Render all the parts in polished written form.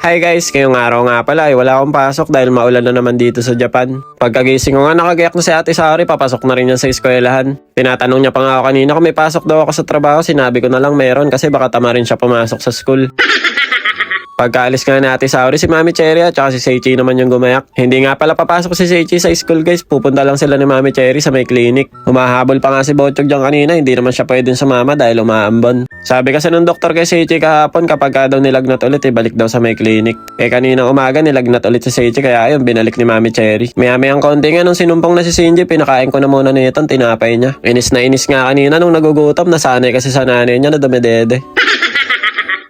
Hi guys, ngayong araw nga pala ay wala akong pasok dahil maulan na naman dito sa Japan. Pagkagising ko nga nakagayak na si Ate Sari, papasok na rin yan sa eskwelahan. Tinatanong niya pa nga ako kanina kung may pasok daw ako sa trabaho, sinabi ko na lang meron kasi baka tama rin siya pumasok sa school. Pagkaalis nga ni Ate Saori, si Mami Cherry at saka si Seichi naman yung gumayak. Hindi nga pala papasok si Seichi sa school guys, pupunta lang sila ni Mami Cherry sa may clinic. Humahabol pa nga si Bochog dyan kanina, hindi naman siya pwedeng sumama dahil umaambon. Sabi kasi ng doktor kay Seichi kahapon kapag ka daw nilagnat ulit balik daw sa may clinic. Kaninang umaga nilagnat ulit si Seichi kaya ayun binalik ni Mami Cherry. Maya-mayang konti nga nung sinumpong na si Shinji, pinakain ko na muna nitong tinapay niya. Inis na inis nga kanina nung nagugutom, nasanay kasi sa nanay niya na dumedede.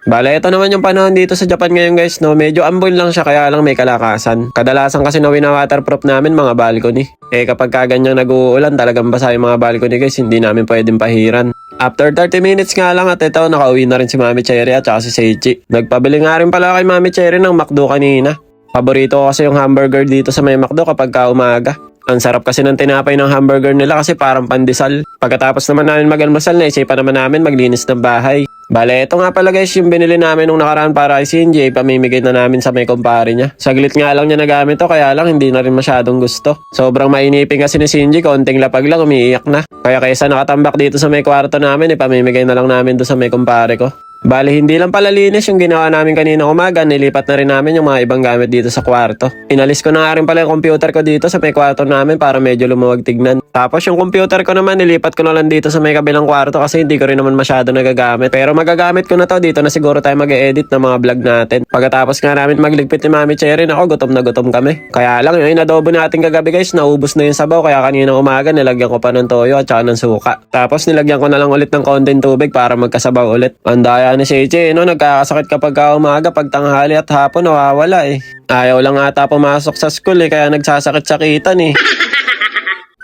Bale, ito naman yung panahon dito sa Japan ngayon guys, no? Medyo ambon lang siya kaya lang may kalakasan. Kadalasan kasi na wina-waterproof namin mga balcony. Kapag kaganyang nag-uulan, talagang basa yung mga balcony guys, hindi namin pwedeng pahiran. After 30 minutes nga lang at ito, nakauwi na rin si Mami Cherry at saka si Seichi. Nagpabili nga rin pala kay Mami Cherry ng McDo kanina. Paborito ko kasi yung hamburger dito sa may McDo kapag ka umaga. Ang sarap kasi ng tinapay ng hamburger nila kasi parang pandesal. Pagkatapos naman namin mag-almusal, naisipan naman namin maglinis ng bahay. Bale, ito nga pala guys yung binili namin nung nakaraan para kay Shinji, pamimigay na namin sa may kumpare niya. Saglit nga lang niya nagamit to kaya lang hindi na rin masyadong gusto. Sobrang mainipin kasi ni Shinji, konting lapag lang umiiyak na. Kaya kaysa nakatambak dito sa may kwarto namin, pamimigay na lang namin doon sa may kumpare ko. Bale, hindi lang pala linis yung ginawa namin kanina umaga, nilipat na rin namin yung mga ibang gamit dito sa kwarto. Inalis ko na nga rin pala yung computer ko dito sa may kwarto namin para medyo lumuwag tignan. Tapos yung computer ko naman, nilipat ko na lang dito sa may kabilang kwarto kasi hindi ko rin naman masyado nagagamit. Pero magagamit ko na to, dito na siguro tayo mag-edit ng mga vlog natin. Pagkatapos nga namin magligpit ni Mami Cherry, ako gutom na gutom kami. Kaya lang yung inadobo natin kagabi guys, naubos na yung sabaw kaya kaninang umaga nilagyan ko pa ng toyo at saka ng suka. Tapos nilagyan ko na lang ulit ng konting tubig para magkasabaw ulit. Andaya ni Seichi, no? Nagkakasakit kapag umaga, pag tanghali at hapon, nawawala Ayaw lang ata pumasok sa school kaya nagsasakit-sakitan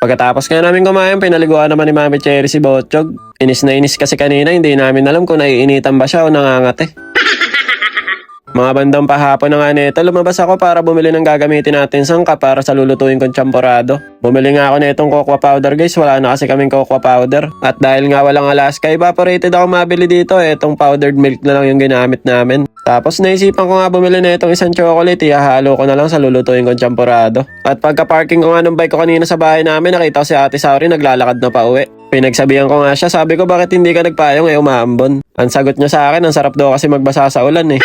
Pagkatapos nga namin kumain, pinaliguan naman ni Mami Cherry si Bochog. Inis na inis kasi kanina, hindi namin alam kung naiinitan ba siya o nangangate. Mga bandang pahapon na nga nito, lumabas ako para bumili ng gagamitin natin sangka para sa lulutuin kong champorado. Bumili nga ako nitong cocoa powder guys, wala na kasi kaming cocoa powder. At dahil nga walang Alaska evaporated ako mabili dito, itong powdered milk na lang yung ginamit namin. Tapos naisipan ko nga bumili na itong isang chocolate, ihahalo ko na lang sa lulutuin kong champorado. At pagka parking ko nga ng bike ko kanina sa bahay namin, nakita ko si Ate Saori naglalakad na pa uwi. Pinagsabihan ko nga siya, sabi ko bakit hindi ka nagpayong umaambon. Ang sagot niya sa akin, ang sarap daw kasi magbasa sa ulan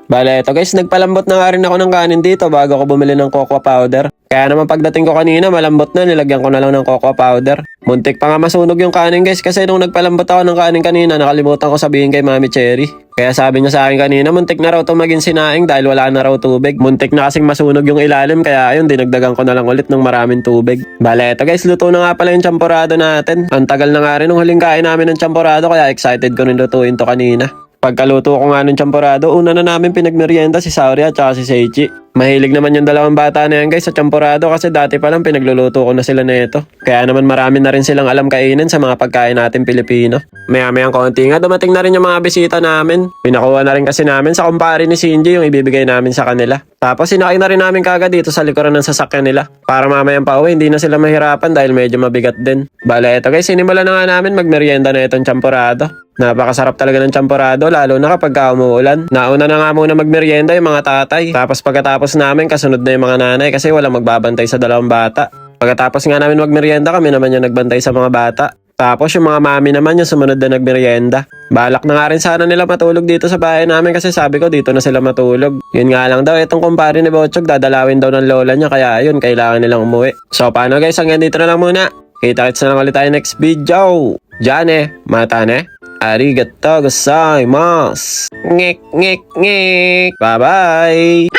Bale, ito guys, nagpalambot na nga rin ako ng kanin dito bago ako bumili ng cocoa powder. Kaya naman pagdating ko kanina, malambot na, nilagyan ko na lang ng cocoa powder. Muntik pa nga masunog yung kanin guys kasi nung nagpalambot ako ng kanin kanina, nakalimutan ko sabihin kay Mami Cherry. Kaya sabi niya sa akin kanina, muntik na raw ito maging sinaing dahil wala na raw tubig. Muntik na kasing masunog yung ilalim kaya ayun, dinagdagan ko na lang ulit ng maraming tubig. Bale, ito guys, luto na nga pala yung champorado natin. Ang tagal na nga rin nung huling kain namin ng champorado kaya excited ko rin lutuin to kanina. Pagkaluto ko nga ng champorado, una na namin pinagmerienda si Saori at saka si Seichi. Mahilig naman yung dalawang bata na yan guys sa champorado kasi dati pa lang pinagluluto ko na sila nito. Kaya naman marami na rin silang alam kainin sa mga pagkain natin Pilipino. Maya-mayang konti nga dumating na rin yung mga bisita namin. Pinakuha na rin kasi namin sa kumpare ni Shinji yung ibibigay namin sa kanila. Tapos sinakay na rin namin kagad dito sa likuran ng sasakyan nila. Para mamayang pauwi hindi na sila mahirapan dahil medyo mabigat din. Bale eto guys, sinimulan na nga namin magmerienda na itong champorado. Napakasarap talaga ng champorado lalo na kapag umuulan. Nauna na nga muna magmerienda yung mga tatay. Tapos pagkatapos namin kasunod na yung mga nanay kasi walang magbabantay sa dalawang bata. Pagkatapos nga namin magmerienda kami naman yung nagbantay sa mga bata. Tapos yung mga mami naman yung sumunod na nagmerienda. Balak na nga rin sana nila matulog dito sa bahay namin kasi sabi ko dito na sila matulog. Yun nga lang daw itong kumpare ni Bochog dadalawin daw ng lola niya kaya ayun kailangan nilang umuwi. So paano guys, hanggang dito na lang muna. Kita-kits na lang ulit tayo next video. Diyan mata Arigatou gozaimasu. Ngek ngek ngek. Bye bye.